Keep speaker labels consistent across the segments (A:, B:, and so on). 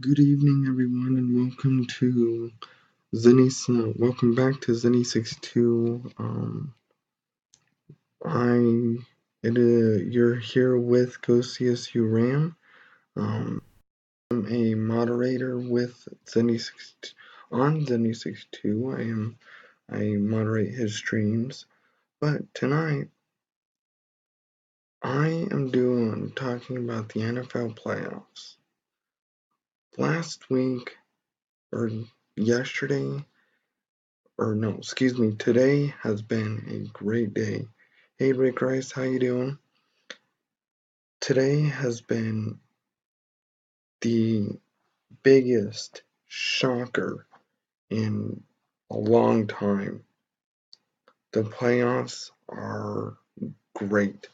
A: Good evening, everyone, and welcome to welcome back to Zennie62. You're here with GoCSU Ram. I'm a moderator with Zennie62 on Zennie62. I moderate his streams, but tonight I am talking about the NFL playoffs. Last week or yesterday. Today has been a great day. Hey Rick Rice, how you doing? Today has been the biggest shocker in a long time. The playoffs are great.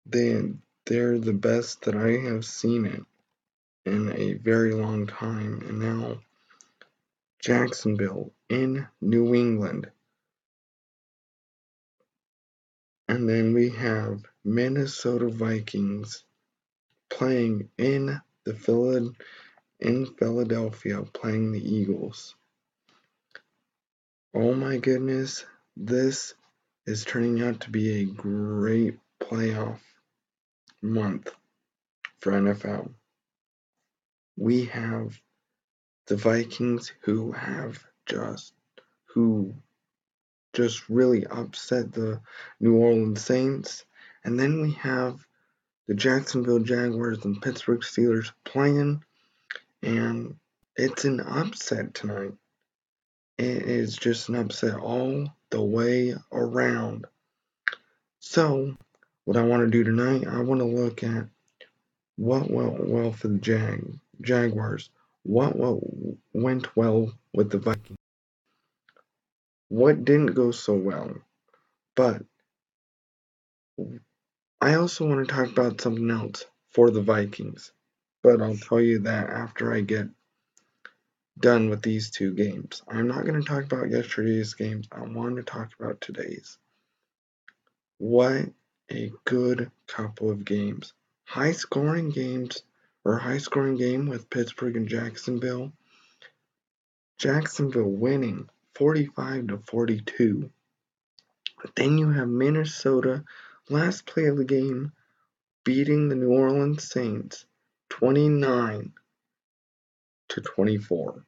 A: They're the best that I have seen it in a very long time. And now Jacksonville in New England. And then we have Minnesota Vikings playing in Philadelphia, playing the Eagles. Oh my goodness, this is turning out to be a great playoff month for NFL. We have the Vikings who just really upset the New Orleans Saints, and then we have the Jacksonville Jaguars and Pittsburgh Steelers playing, and it's an upset tonight. It is just an upset all the way around. So, what I want to do tonight, I want to look at what went well for the Jaguars, what went well with the Vikings, what didn't go so well. But I also want to talk about something else for the Vikings. But I'll tell you that after I get done with these two games. I'm not going to talk about yesterday's games. I want to talk about today's. What a good couple of games. High scoring game with Pittsburgh and Jacksonville. Jacksonville winning 45-42. Then you have Minnesota, last play of the game, beating the New Orleans Saints 29-24.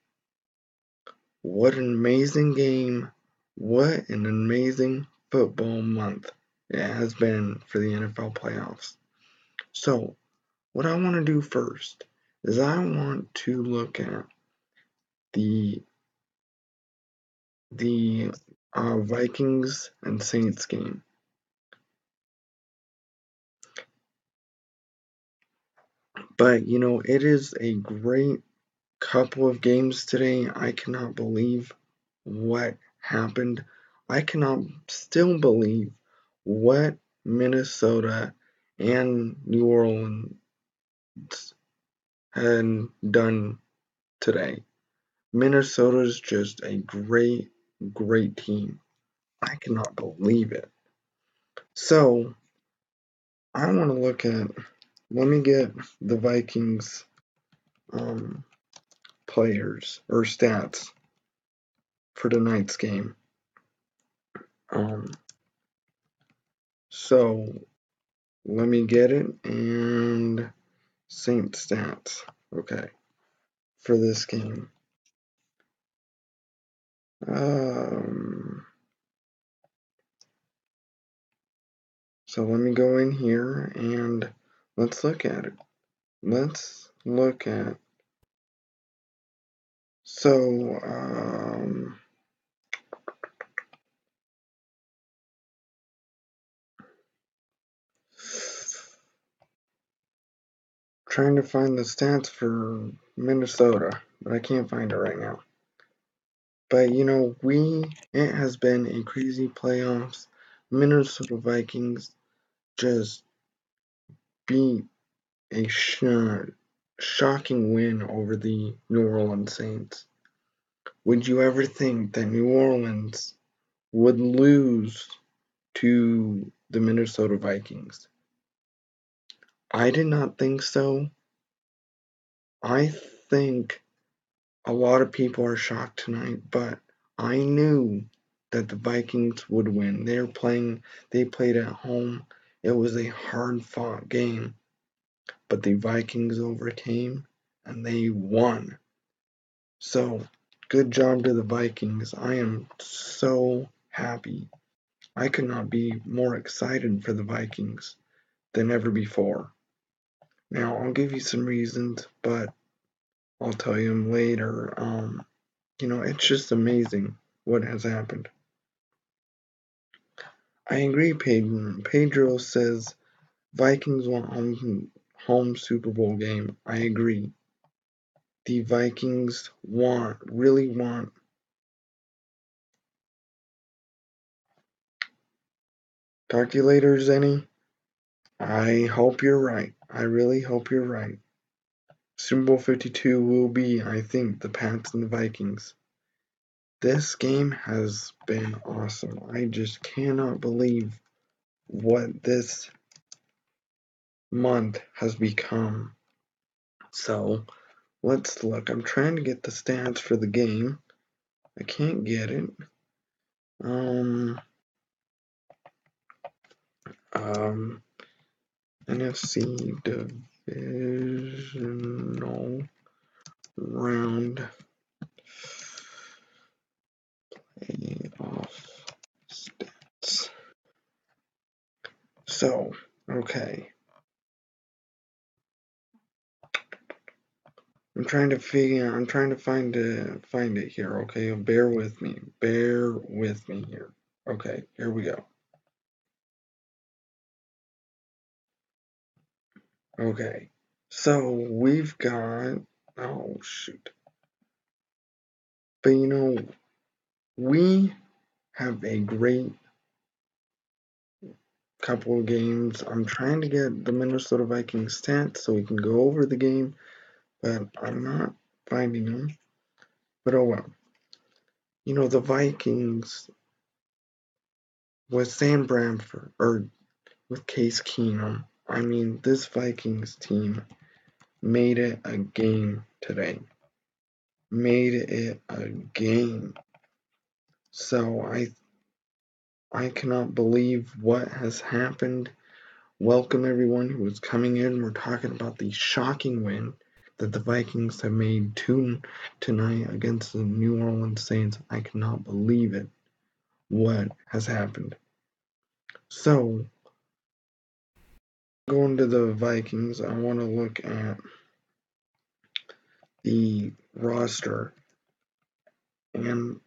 A: What an amazing game. What an amazing football month it has been for the NFL playoffs. So, what I want to do first is I want to look at the Vikings and Saints game. But, it is a great couple of games today. I cannot believe what happened. I cannot still believe what Minnesota and New Orleans had done today. Minnesota's just a great, great team. I cannot believe it. So, I want to let me get the Vikings players or stats for tonight's game. So, let me get it, and Saints stats, okay, for this game. So let me go in here and let's look at it. Trying to find the stats for Minnesota, but I can't find it right now. But it has been a crazy playoffs. Minnesota Vikings just beat a shocking win over the New Orleans Saints. Would you ever think that New Orleans would lose to the Minnesota Vikings? I did not think so. I think a lot of people are shocked tonight, but I knew that the Vikings would win. They played at home. It was a hard-fought game, but the Vikings overcame and they won. So, good job to the Vikings. I am so happy. I could not be more excited for the Vikings than ever before. Now, I'll give you some reasons, but I'll tell you them later. It's just amazing what has happened. I agree, Pedro. Pedro says Vikings want home Super Bowl game. I agree. The Vikings really want. Talk to you later, Zennie. I hope you're right. I really hope you're right. Super Bowl 52 will be, I think, the Pats and the Vikings. This game has been awesome. I just cannot believe what this month has become. So, let's look. I'm trying to get the stats for the game. I can't get it. NFC Divisional round playoff stats. So, okay. I'm trying to find it here, okay? Bear with me here. Okay, here we go. Okay, so we've got, oh shoot. But we have a great couple of games. I'm trying to get the Minnesota Vikings stats so we can go over the game, but I'm not finding them. But oh well. The Vikings with Sam Bradford, or with Case Keenum. I mean, this Vikings team made it a game today. Made it a game. So I cannot believe what has happened. Welcome everyone who is coming in. We're talking about the shocking win that the Vikings have made tonight against the New Orleans Saints. I cannot believe it. What has happened? So, going to the Vikings, I want to look at the roster, and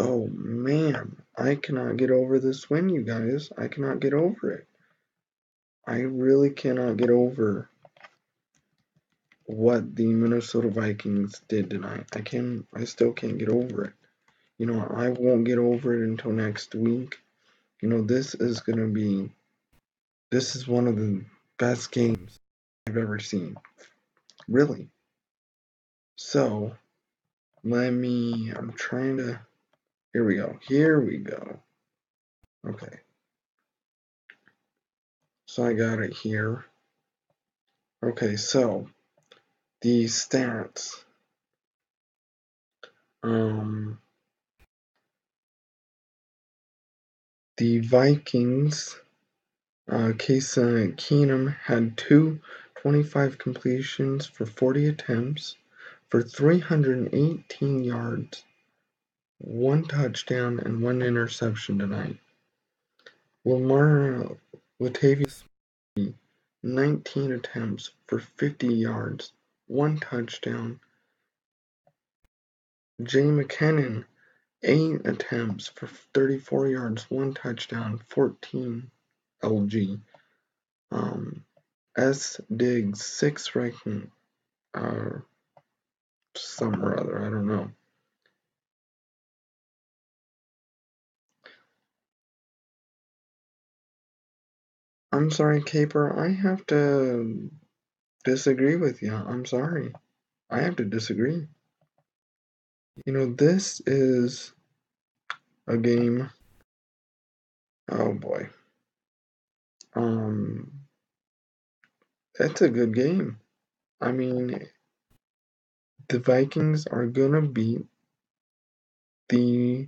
A: oh man, I cannot get over this win, you guys. I cannot get over it. I really cannot get over what the Minnesota Vikings did tonight. I still can't get over it. I won't get over it until next week. This is one of the best games I've ever seen. Really. So, I'm trying to, here we go. Okay. So I got it here. Okay, so, the stats. The Vikings, Case Keenum had 25 completions for 40 attempts for 318 yards, 1 touchdown, and 1 interception tonight. Latavius 19 attempts for 50 yards, 1 touchdown. Jay McKinnon, 8 attempts for 34 yards, 1 touchdown, 14 LG. S. Diggs, 6 ranking, some or other, I don't know. I'm sorry, Caper, I have to disagree with you. I'm sorry. I have to disagree. This is a game. Oh boy. That's a good game. I mean, the Vikings are gonna beat the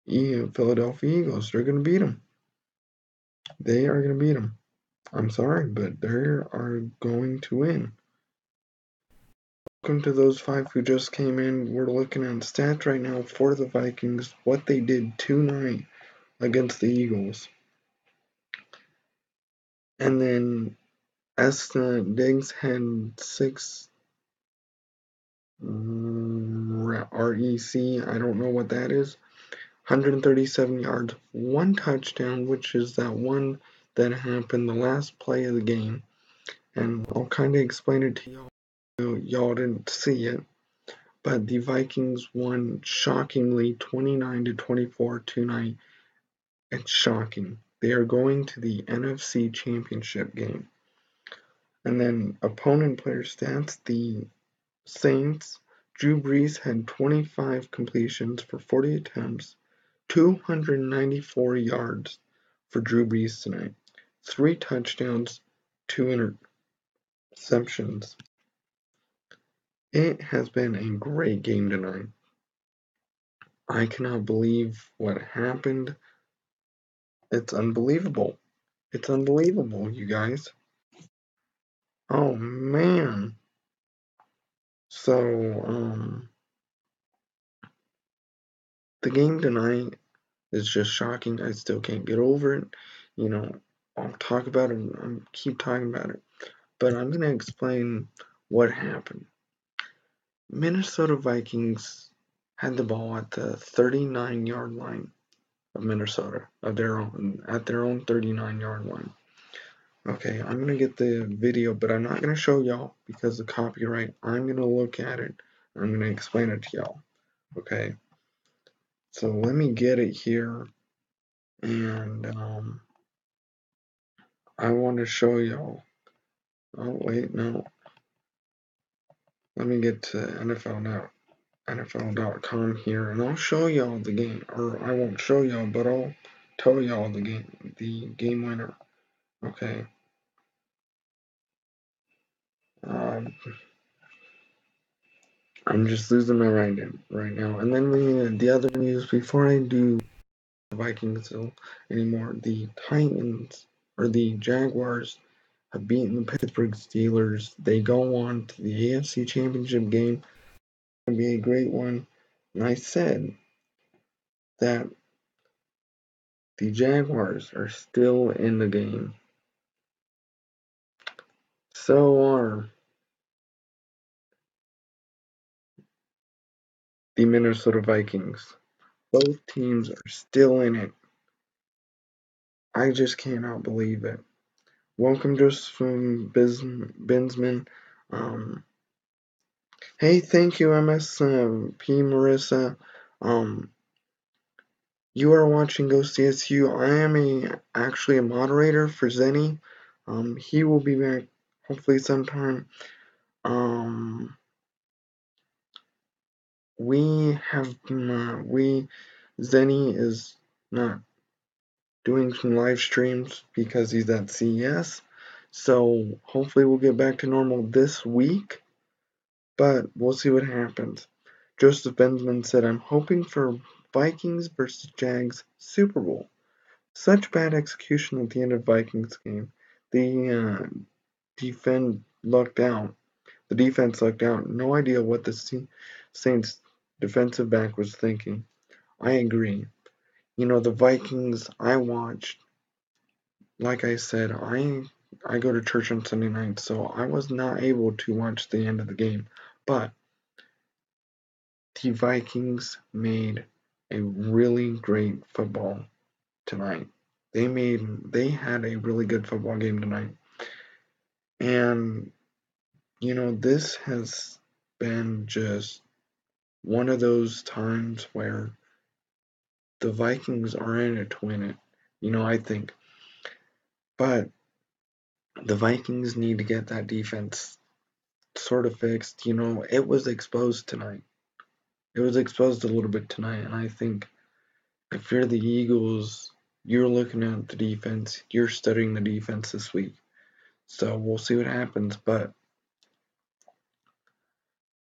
A: Philadelphia Eagles. They're gonna beat them. They are gonna beat them. I'm sorry, but they are going to win. Welcome to those 5 who just came in. We're looking at stats right now for the Vikings, what they did tonight against the Eagles. And then Diggs had 6 REC, I don't know what that is. 137 yards, 1 touchdown, which is that one that happened the last play of the game. And I'll kind of explain it to y'all. Y'all didn't see it, but the Vikings won shockingly 29-24 tonight. It's shocking. They are going to the NFC Championship game. And then opponent player stats, the Saints, Drew Brees had 25 completions for 40 attempts, 294 yards for Drew Brees tonight, 3 touchdowns, 2 interceptions. It has been a great game tonight. I cannot believe what happened. It's unbelievable. It's unbelievable, you guys. Oh man. So, the game tonight is just shocking. I still can't get over it. You know, I'll talk about it and keep talking about it. But I'm gonna explain what happened. Minnesota Vikings had the ball at the 39-yard line of Minnesota, at their own 39-yard line. Okay, I'm gonna get the video, but I'm not gonna show y'all because of copyright. I'm gonna look at it. I'm gonna explain it to y'all. Okay. So let me get it here, and I want to show y'all. Oh wait, no. Let me get to NFL now. NFL.com here, and I'll show y'all the game, or I won't show y'all, but I'll tell y'all the game winner. Okay. I'm just losing my right now. And then the other news before I do the Vikings anymore, the Titans or the Jaguars have beaten the Pittsburgh Steelers. They go on to the AFC Championship game. It's going to be a great one. And I said that the Jaguars are still in the game. So are the Minnesota Vikings. Both teams are still in it. I just cannot believe it. Welcome, Joseph Binsman. Hey, thank you, MSP Marissa. You are watching GoCSU. I am actually a moderator for Zennie. He will be back hopefully sometime. Zennie is not doing some live streams because he's at CES. So hopefully we'll get back to normal this week, but we'll see what happens. Joseph Benjamin said, I'm hoping for Vikings versus Jags Super Bowl. Such bad execution at the end of Vikings game. The defense lucked out. No idea what the Saints defensive back was thinking. I agree. You know, the Vikings I watched, like I said, I go to church on Sunday night, so I was not able to watch the end of the game. But the Vikings made a really great football tonight. They had a really good football game tonight. And you know, this has been just one of those times where the Vikings are in it to win it. You know, I think. But the Vikings need to get that defense sort of fixed. You know, it was exposed tonight. It was exposed a little bit tonight, and I think if you're the Eagles, you're looking at the defense, you're studying the defense this week. So we'll see what happens, but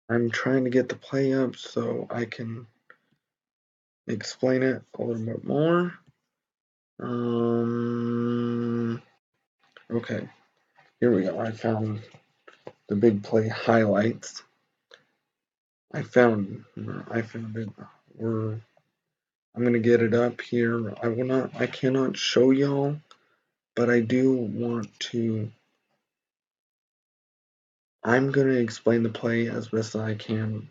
A: I'm trying to get the play up so I can explain it a little bit more. Okay, here we go. I found the big play highlights. I found it. I'm gonna get it up here. I cannot show y'all, but I do want to. I'm gonna explain the play as best as I can.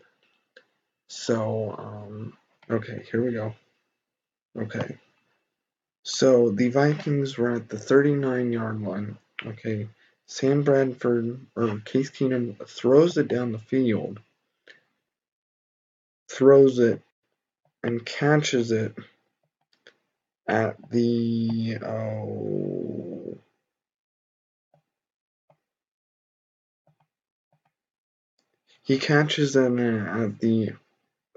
A: So, okay, here we go. Okay, so the Vikings were at the 39-yard line. Okay, Sam Bradford or Case Keenum throws it down the field, throws it and catches it at the he catches it at the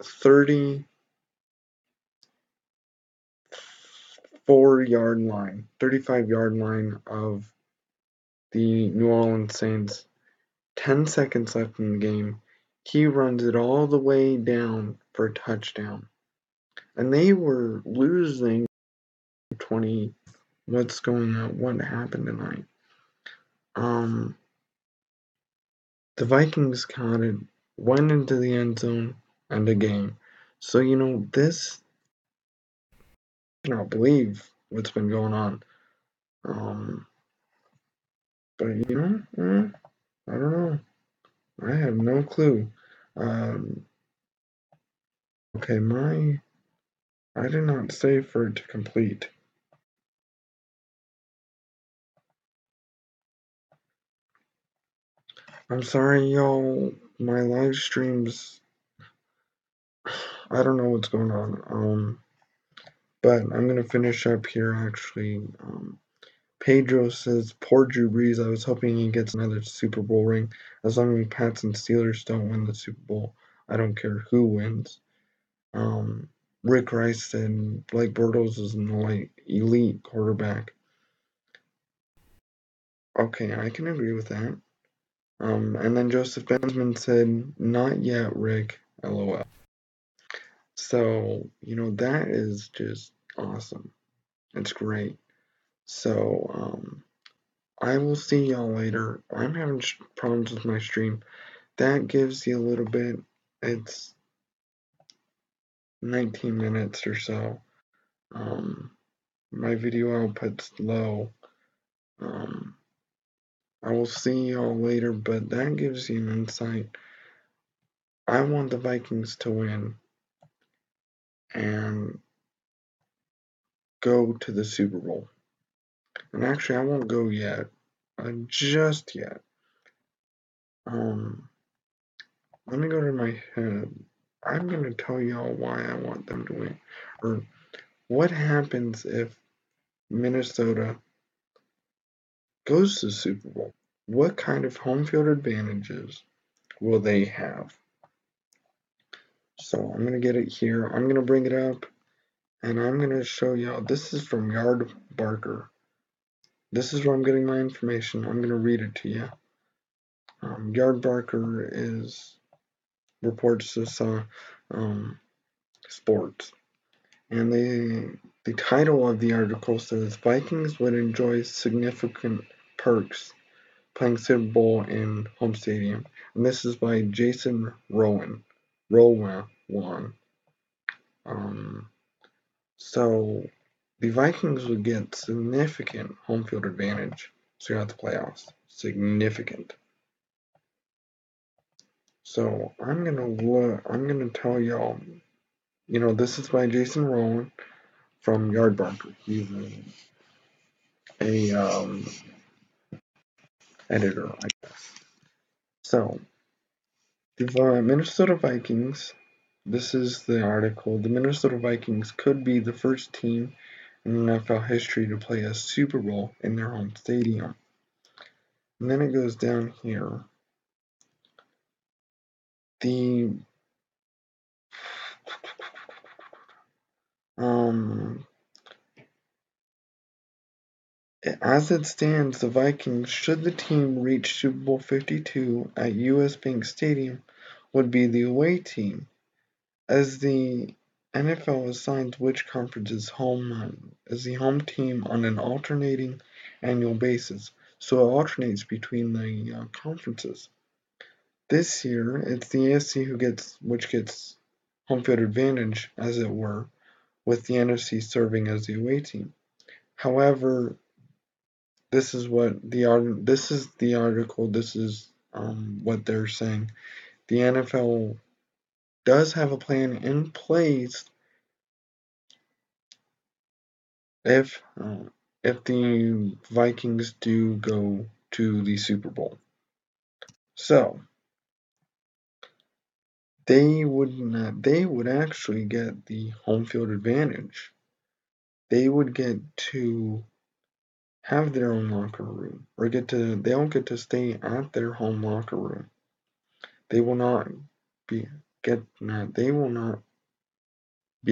A: 34-yard line, 35-yard line of the New Orleans Saints. 10 seconds left in the game. He runs it all the way down for a touchdown. And they were losing 20. What's going on? What happened tonight? The Vikings caught it, went into the end zone, and a game. So, this, I cannot believe what's been going on. But, I don't know. I have no clue. Okay, I did not save for it to complete. I'm sorry, y'all. My live streams, I don't know what's going on. But I'm gonna finish up here. Actually, Pedro says, "Poor Drew Brees. I was hoping he gets another Super Bowl ring. As long as Pats and Steelers don't win the Super Bowl, I don't care who wins." Rick Rice said, "Blake Bortles is an elite quarterback." Okay, I can agree with that. And then Joseph Benjamin said, "Not yet, Rick. LOL." So, that is just awesome. It's great. So, I will see y'all later. I'm having problems with my stream. That gives you a little bit. It's 19 minutes or so. My video output's low. I will see y'all later, but that gives you an insight. I want the Vikings to win and go to the Super Bowl. And actually, I won't go yet. Just yet. Let me go to my head. I'm going to tell y'all why I want them to win. Or what happens if Minnesota goes to the Super Bowl? What kind of home field advantages will they have? So I'm going to get it here. I'm going to bring it up. And I'm going to show y'all. This is from Yard Barker. This is where I'm getting my information. I'm going to read it to you. Yard Barker reports this sports. And the title of the article says, Vikings would enjoy significant perks playing Super Bowl in home stadium. And this is by Jason Rowan. So the Vikings would get significant home field advantage throughout the playoffs. Significant. So I'm gonna tell y'all, this is by Jason Rowan from Yardbarker. He's a editor, I guess. So the Minnesota Vikings. This is the article. The Minnesota Vikings could be the first team in NFL history to play a Super Bowl in their home stadium. And then it goes down here. As it stands, the Vikings, should the team reach Super Bowl 52 at US Bank Stadium, would be the away team, as the NFL assigns which conference is the home team on an alternating annual basis, so it alternates between the conferences. This year, it's the AFC which gets home field advantage, as it were, with the NFC serving as the away team. However, this is what the article. This is what they're saying. The NFL does have a plan in place if the Vikings do go to the Super Bowl. So they would actually get the home field advantage. They would get to have their own locker room, or they don't get to stay at their home locker room. They will not be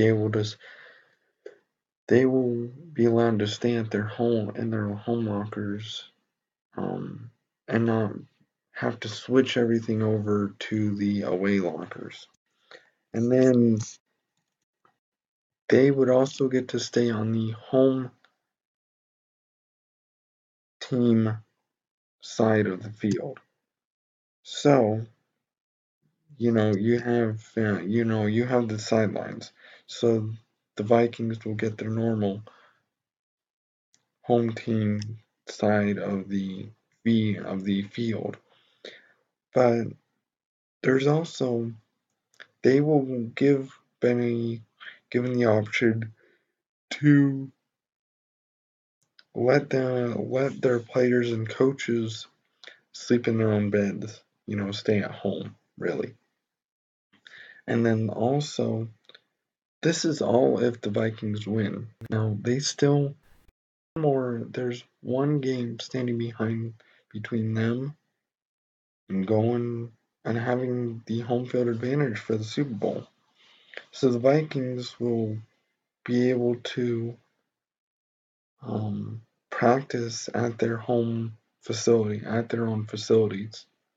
A: able to. They will be allowed to stay at their home in their home lockers, and not have to switch everything over to the away lockers. And then they would also get to stay on the home team side of the field. So, you have the sidelines. So the Vikings will get their normal home team side of the field. But there's also they will given the option to let their players and coaches sleep in their own beds, stay at home, really. And then also, this is all if the Vikings win. Now, there's one game standing between them and going and having the home field advantage for the Super Bowl. So the Vikings will be able to practice at their own facilities,